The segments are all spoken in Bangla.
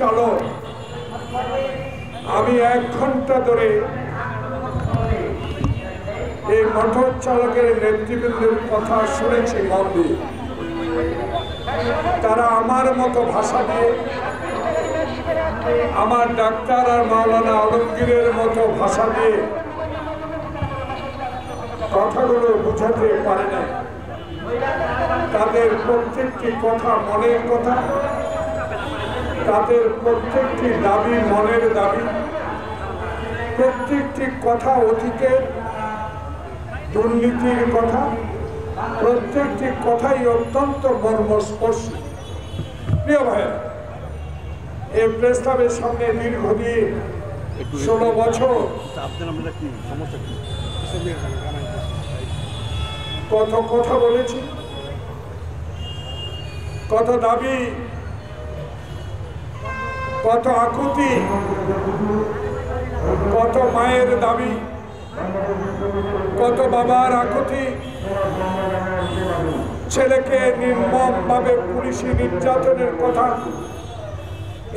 চালক, আমি 1 ঘন্টা ধরে এই মোটর চালকের নেতৃবৃন্দের কথা শুনেছি মন দিয়ে। তারা আমার মতো ভাষা দিয়ে, আমার ডাক্তার আর মাওলানা আলমগীরের মতো ভাষা দিয়ে কথাগুলো বোঝাতে পারে না। তাদের প্রত্যেকটি কথা মনের কথা, তাদের প্রত্যেকটি দাবি মনের দাবি, প্রত্যেকটি কথা অতীতের দুর্নীতির কথা, প্রত্যেকটি কথাই অত্যন্ত মর্মস্পর্শী। প্রিয় ভাইয়েরা, এই প্রেস ক্লাবের সামনে দীর্ঘদিন 16 বছর কত কথা বলেছি, কত দাবি, কত আকুতি, কত মায়ের দাবি, কত বাবার আকুতি, ছেলেকে নির্মমভাবে পুলিশি নির্যাতনের কথা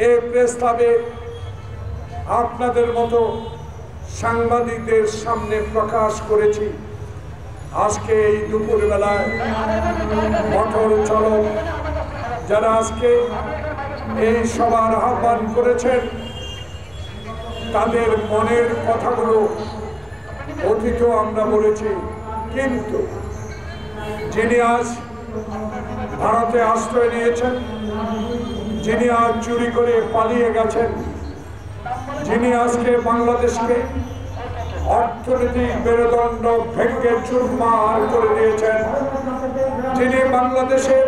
এই প্রেস ক্লাবে আপনাদের মতো সাংবাদিকদের সামনে প্রকাশ করেছি। আজকে এই দুপুরবেলায় মোটর চালক যারা আজকে এই সভার আহ্বান করেছেন, তাদের মনের কথাগুলো অতীতেও আমরা বলেছি। কিন্তু যিনি আজ ভারতে আশ্রয় নিয়েছেন, যিনি আজ চুরি করে পালিয়ে গেছেন, যিনি আজকে বাংলাদেশকে অর্থনৈতিক মেরুদণ্ড ভেঙে চুরমার করে দিয়েছেন, যিনি বাংলাদেশের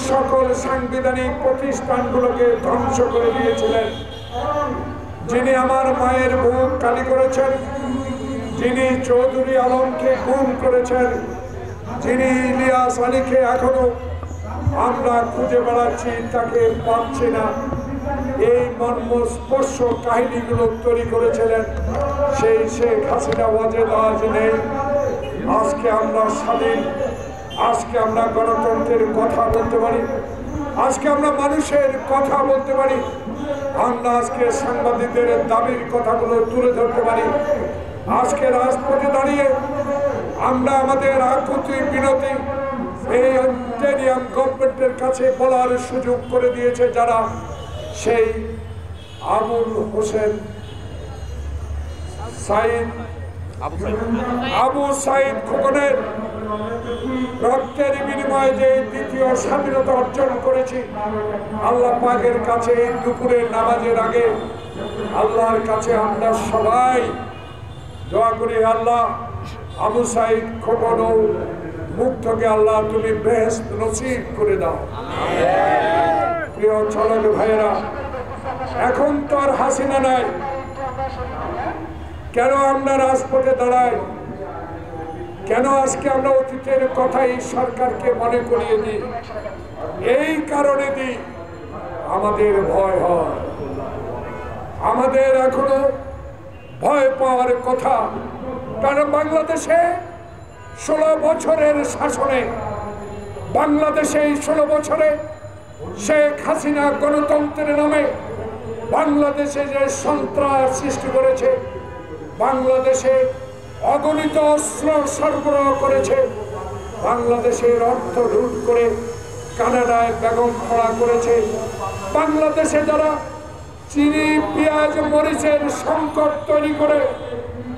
সকল সাংবিধানিক প্রতিষ্ঠানগুলোকে ধ্বংস করে দিয়েছিলেন, যিনি আমার মায়ের বুক কালি করেছেন, যিনি চৌধুরী আলমকে গুম করেছেন, যিনি ইলিয়াস আলীকে এখনো আমরা খুঁজে বেড়াচ্ছি, তাকে পাচ্ছি না, এই মর্মস্পর্শ কাহিনীগুলো তৈরি করেছিলেন সেই শেখ হাসিনা ওয়াজেদ আজ নেই। আজকে আমরা স্বাধীন, আজকে আমরা গণতন্ত্রের কথা বলতে পারি, আজকে আমরা মানুষের কথা বলতে পারি, আমরা আজকে সাংবাদিকদের দাবির কথাগুলো তুলে ধরতে পারি। আজকে রাজপথে দাঁড়িয়ে আমরা আমাদের আকুতি বিনতি এই ইন্টেরিয়াম গভর্নমেন্টের কাছে বলার সুযোগ করে দিয়েছে যারা, সেই আবু সাইদ খোকনের রক্তের বিনিময়ে যে দ্বিতীয় স্বাধীনতা অর্জন করেছি, আল্লাহ পাকের কাছে এই দুপুরের নামাজের আগে আল্লাহর কাছে আমরা সবাই দোয়া করি, আল্লাহ আবু সাইদ খোকন মুগ্ধকে আল্লাহ তুমি বেহেশত নসিব করে দাও। প্রিয় চালক ভাইয়েরা, এখন তো আর হাসিনা নাই, কেন আমরা রাজপথে দাঁড়াই? কেন আজকে আমরা অতীতের কথাই সরকারকে মনে করিয়ে দিই? এই কারণে দিই, আমাদের ভয় হয়, আমাদের এখনো ভয় পাওয়ার কথা। কারণ বাংলাদেশে 16 বছরের শাসনে, বাংলাদেশে এই 16 বছরে শেখ হাসিনা গণতন্ত্রের নামে বাংলাদেশে যে সন্ত্রাস সৃষ্টি করেছে, বাংলাদেশে অগণিত অস্ত্র সরবরাহ করেছে, বাংলাদেশের অর্থ লুট করে কানাডায় বেগম খড়া করেছে, বাংলাদেশে যারা চিনি পেঁয়াজ মরিচের সংকট তৈরি করে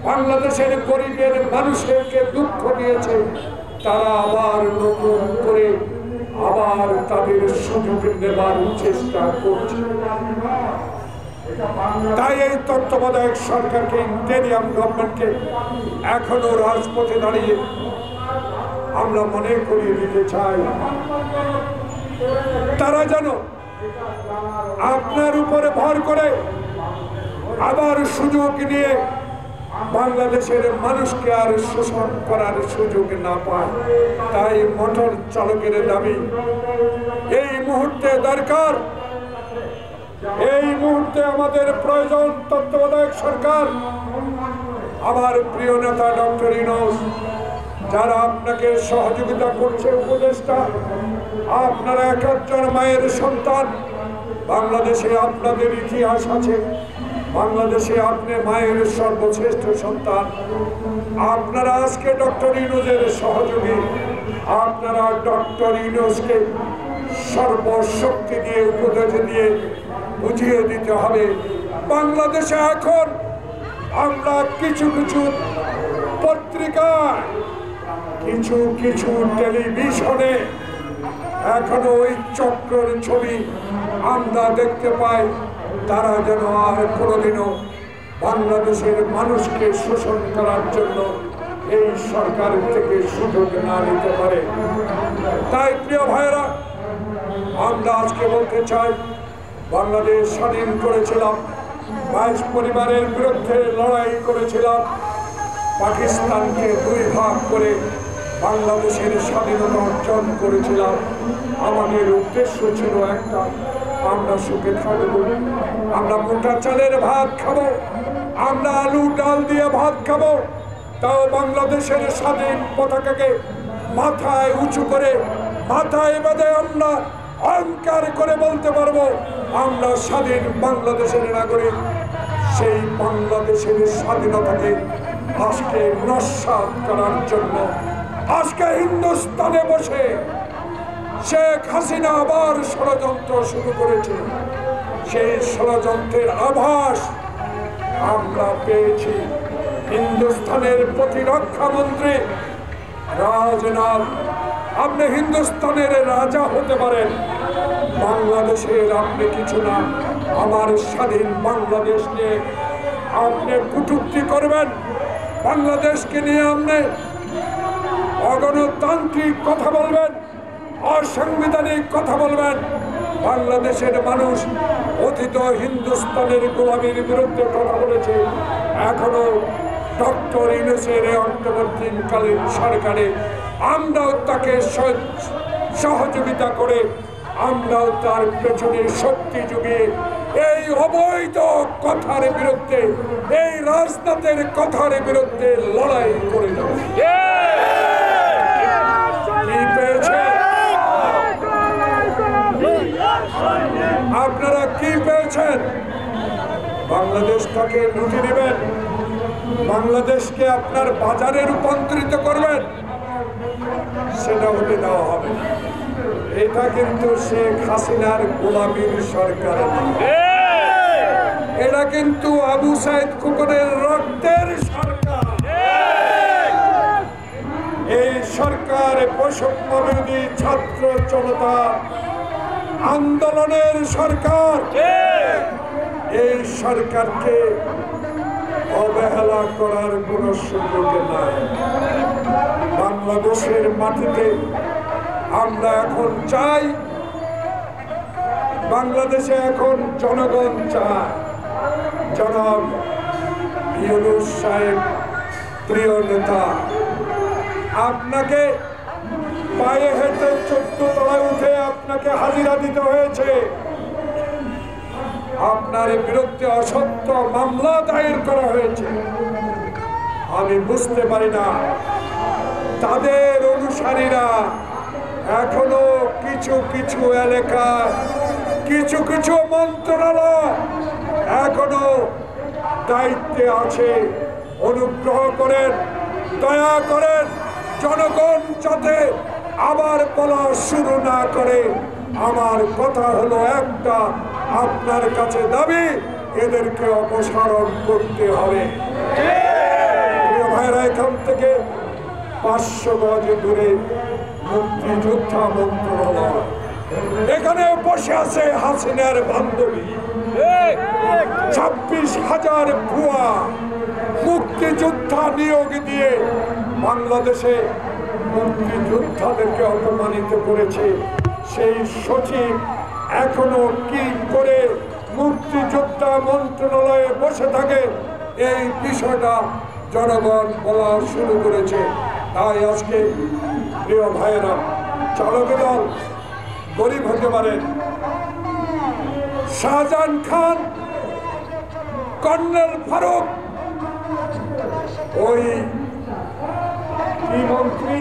বাংলাদেশের গরিবের মানুষকে দুঃখ দিয়েছে, তারা আবার নতুন করে আবার তাদের সুযোগ নেবার চেষ্টা করছে। তাই এই তত্ত্বাবধায়ক সরকারকে, ইন্টেরিয়াম গভর্নমেন্টকে এখনো রাজপথে দাঁড়িয়ে আমরা মনে করিয়ে দিতে চাই, তারা যেন আপনার উপরে ভর করে আবার সুযোগ নিয়ে বাংলাদেশের মানুষকে আর শোষণ করার সুযোগ না পায়। তাই মোটর চালকের দাবি এই মুহূর্তে দরকার, এই মুহূর্তে আমাদের প্রয়োজন তত্ত্বাবধায়ক সরকার। আমার প্রিয় নেতা ডক্টর ইউনূস, যারা আপনাকে সহযোগিতা করছে, উপদেষ্টা, আপনারা এক একজন মায়ের সন্তান, বাংলাদেশে আপনাদের ইতিহাস আছে, বাংলাদেশে আপনি মায়ের সর্বশ্রেষ্ঠ সন্তান। আপনারা আজকে ডক্টর ইউনূসের সহযোগী, আপনারা ডক্টর ইউনূসকে সর্বশক্তি দিয়ে উপদেশ দিয়ে বুঝিয়ে দিতে হবে। বাংলাদেশে এখন আমরা কিছু কিছু পত্রিকায়, কিছু কিছু টেলিভিশনে এখনো ওই চক্রের ছবি আমরা দেখতে পাই। তারা যেন আর কোনোদিনও বাংলাদেশের মানুষকে শোষণ করার জন্য এই সরকার থেকে সুযোগ না নিতে পারে। তাই প্রিয় ভাইরা, আমরা আজকে বলতে চাই, বাংলাদেশ স্বাধীন করেছিলাম, 22 পরিবারের বিরুদ্ধে লড়াই করেছিলাম, পাকিস্তানকে 2 ভাগ করে বাংলাদেশের স্বাধীনতা অর্জন করেছিলাম। আমাদের উদ্দেশ্য ছিল একটা, আমরা সুখে থাকব, আমরা মোটা চালের ভাত খাবো, আমরা আলু ডাল দিয়ে ভাত খাবো, তাও বাংলাদেশের স্বাধীন পতাকাকে মাথায় উঁচু করে, মাথায় বেঁধে আমরা অহংকার করে বলতে পারবো আমরা স্বাধীন বাংলাদেশের নাগরিক। সেই বাংলাদেশের স্বাধীনতাকে আজকে নস্যাৎ করার জন্য আজকে হিন্দুস্তানে বসে শেখ হাসিনা আবার ষড়যন্ত্র শুরু করেছে। সেই ষড়যন্ত্রের আভাস আমরা পেয়েছি। হিন্দুস্তানের প্রতিরক্ষা মন্ত্রী রাজনাথ, আপনি হিন্দুস্তানের রাজা হতে পারেন, বাংলাদেশের আপনি কিছু না। আমার স্বাধীন বাংলাদেশ নিয়ে আপনি কটূক্তি করবেন, বাংলাদেশকে নিয়ে আপনি অগণতান্ত্রিক কথা বলবেন, অসাংবিধানিক কথা বলবেন। বাংলাদেশের মানুষ অতীত হিন্দুস্তানের গোলামীর বিরুদ্ধে কথা বলেছে। এখনো ডক্টর ইউনূসের অন্তর্বর্তীকালীন সরকারে আমরাও তাকে সহযোগিতা করে, আমরাও তার পেছনে শক্তি যুগিয়ে এই অবৈধ কথার বিরুদ্ধে, এই রাজনাথের কথার বিরুদ্ধে লড়াই করে যাব। কি পেয়েছেন আপনারা? কি পেয়েছেন? বাংলাদেশটাকে লুটে নেবেন, বাংলাদেশকে আপনার বাজারে রূপান্তরিত করবেন, সেটা হতে দেওয়া হবে না। এটা কিন্তু শেখ হাসিনার গোলামীর সরকার, এটা কিন্তু আবু সাইদ খোকনের রক্তের সরকার। এই সরকার বৈষম্য বিরোধী ছাত্র জনতা আন্দোলনের সরকার। এই সরকারকে অবহেলা করার কোন সুযোগ নাই। বাংলাদেশের মাটিতে আমরা এখন চাই, বাংলাদেশে এখন জনগণ চায়, জনাব ইউনূস সাহেব প্রিয় নেতা, আপনাকে পায়ে হেঁটে 14 তলায় উঠে আপনাকে হাজিরা দিতে হয়েছে। আপনার বিরুদ্ধে অসত্য মামলা দায়ের করা হয়েছে। আমি বুঝতে পারি না তাদের অনুসারীরা এখনো কিছু কিছু এলাকায়, কিছু কিছু মন্ত্রণালয় এখনো দায়িত্বে আছে। অনুগ্রহ করেন, দয়া করেন, জনগণ যাতে আবার বলা শুরু না করে। আমার কথা হলো একটা, আপনার কাছে দাবি, এদেরকে অপসারণ করতে হবে। ভাইরা, এখান থেকে 500 গজ দূরে মুক্তিযোদ্ধা মন্ত্রণালয়, এখানে বসে আছে হাসিনার বান্ধবী। 26,000 ভুয়া মুক্তিযোদ্ধা নিয়োগ দিয়ে বাংলাদেশে মুক্তিযোদ্ধাদেরকে অপমানিত করেছে। সেই সচিব এখনো কি করে মুক্তিযোদ্ধা মন্ত্রণালয়ে বসে থাকে, এই বিষয়টা জনগণ বলা শুরু করেছে। তাই আজকে প্রিয় ভাইয়েরা, চালক দল গরিব হতে পারেন, শাহজাহান খান, কর্নেল ফারুক, ওই কি মন্ত্রী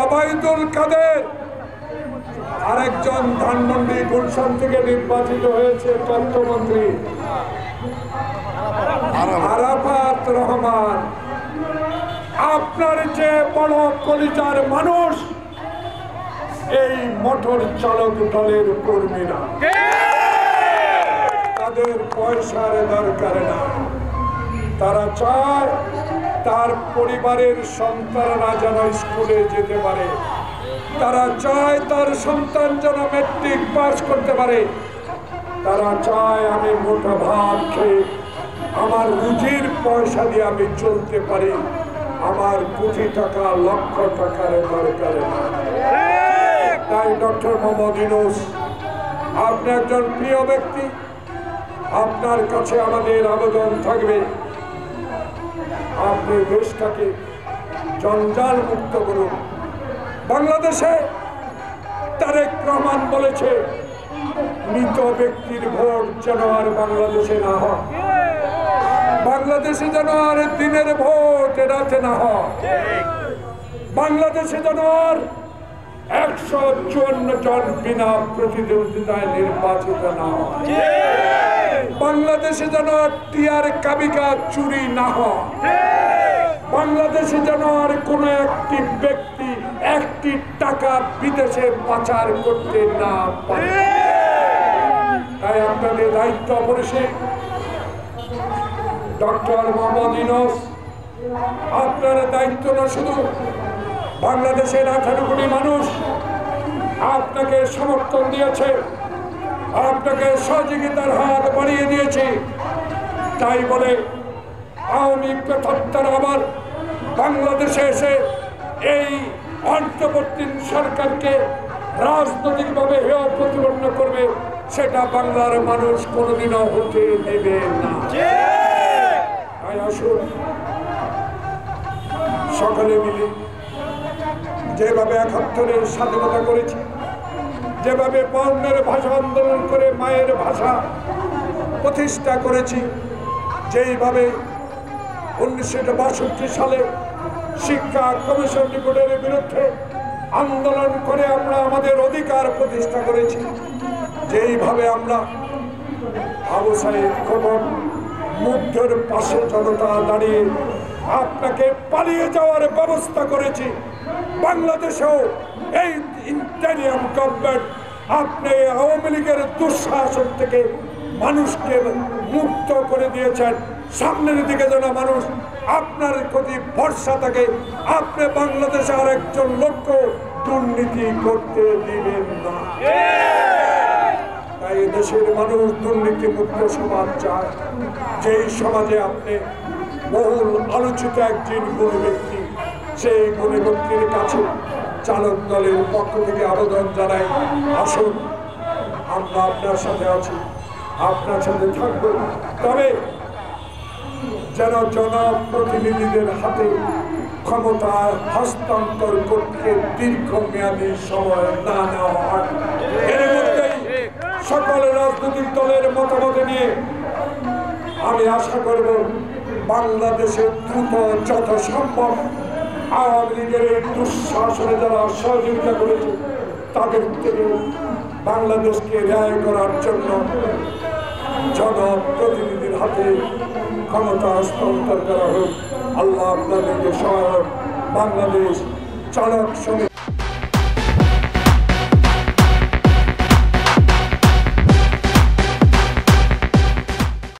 ওবায়দুল কাদের, আরেকজন ধানমন্ডি গুলশান থেকে নির্বাচিত হয়েছে তথ্যমন্ত্রী আরাফাত রহমান। আপনার যে বড় কলিজার মানুষ এই মোটর চালক দলের কর্মীরা, তাদের পয়সার দরকার না। তারা চায় তার পরিবারের সন্তানরা যেন স্কুলে যেতে পারে, তারা চায় তার সন্তান যেন ম্যাট্রিক পাস করতে পারে, তারা চায় আমি মোটা ভাত খেয়ে আমার রুজির পয়সা দিয়ে আমি চলতে পারি, আমার কোটি টাকা লক্ষ টাকার দরকার না। তাই ডক্টর মোহাম্মদ ইউনূস, আপনি একজন প্রিয় ব্যক্তি, আপনার কাছে আমাদের আবেদন থাকবে আপনি দেশটাকে জঞ্জাল মুক্ত করুন। বাংলাদেশে তারেক রহমান বলেছে মৃত ব্যক্তির ভোট যেন আর বাংলাদেশে না হয়, বাংলাদেশে যেন আর দিনের ভোট রাতে না হয়, বাংলাদেশে যেন আর 154 জন বিনা প্রতিদ্বন্দ্বিতায় নির্বাচিত না হয়, বাংলাদেশে যেন টিয়ার কাবিকা চুরি না হয়, বাংলাদেশে যেন আর কোন একটি ব্যক্তি একটি টাকা বিদেশে পাচার করতে না পারে। তাই আপনাদের দায়িত্ব অপরিসীম। ডক্টর মোহাম্মদ ইউনূস, আপনার দায়িত্ব না শুধু বাংলাদেশের 18 কোটি মানুষ আপনাকে সমর্থন দিয়েছে, আপনাকে সহযোগিতার হাত বাড়িয়ে দিয়েছে, তাই বলে আওয়ামী প্রেতাত্মারা আবার বাংলাদেশে এসে এই অন্তর্বর্তী সরকারকে রাজনৈতিকভাবে হেয় প্রতিপন্ন করবে, সেটা বাংলার মানুষ কোনোদিনও হতে দেবে না। তাই আসুন সকলে মিলে যেভাবে 71-এর স্বাধীনতা করেছি, যেভাবে 52-এর ভাষা আন্দোলন করে মায়ের ভাষা প্রতিষ্ঠা করেছি, যেইভাবে 1962 সালে শিক্ষা কমিশন রিপোর্টের বিরুদ্ধে আন্দোলন করে আমরা আমাদের অধিকার প্রতিষ্ঠা করেছি, যেইভাবে আমরা আবু সাঈদ খোকন মুগ্ধের পাশে জনতা দাঁড়িয়ে আপনাকে পালিয়ে যাওয়ার ব্যবস্থা করেছি, বাংলাদেশেও এই ইন্টারিয়াম গভর্নমেন্ট আপনি আওয়ামী লীগের দুঃশাসন থেকে মানুষকে মুক্ত করে দিয়েছেন। সামনের দিকে যেন মানুষ আপনার প্রতি ভরসা থাকে, আপনি বাংলাদেশে আর একজন লোক দুর্নীতি করতে দিবেন না। তাই দেশের মানুষ দুর্নীতি মুক্ত সমাজ চায়, যেই সমাজে আপনি বহুল আলোচিত একজন গুণী ব্যক্তি, সেই গুণী ব্যক্তির কাছে চালক দলের পক্ষ থেকে আবেদন জানাই, আসুন আমরা আপনার সাথে আছি, আপনার সাথে থাকবো, তবে যেন জনপ্রতিনিধিদের হাতে ক্ষমতা হস্তান্তর করতে দীর্ঘমেয়াদী সময় না নেওয়া হয়। এর মধ্যেই সকল রাজনৈতিক দলের মতামত নিয়ে আমি আশা করব বাংলাদেশে দ্রুত যত সম্ভব আওয়ামী লীগের এই দুঃশাসনে যারা সহযোগিতা করেছে তাদের থেকে বাংলাদেশকে ন্যায় করার জন্য জনপ্রতিনিধির হাতে ক্ষমতা হস্তান্তর করা হোক। আল্লাহ আপনাদেরকে সহায়ক। বাংলাদেশ চালক সমিতি।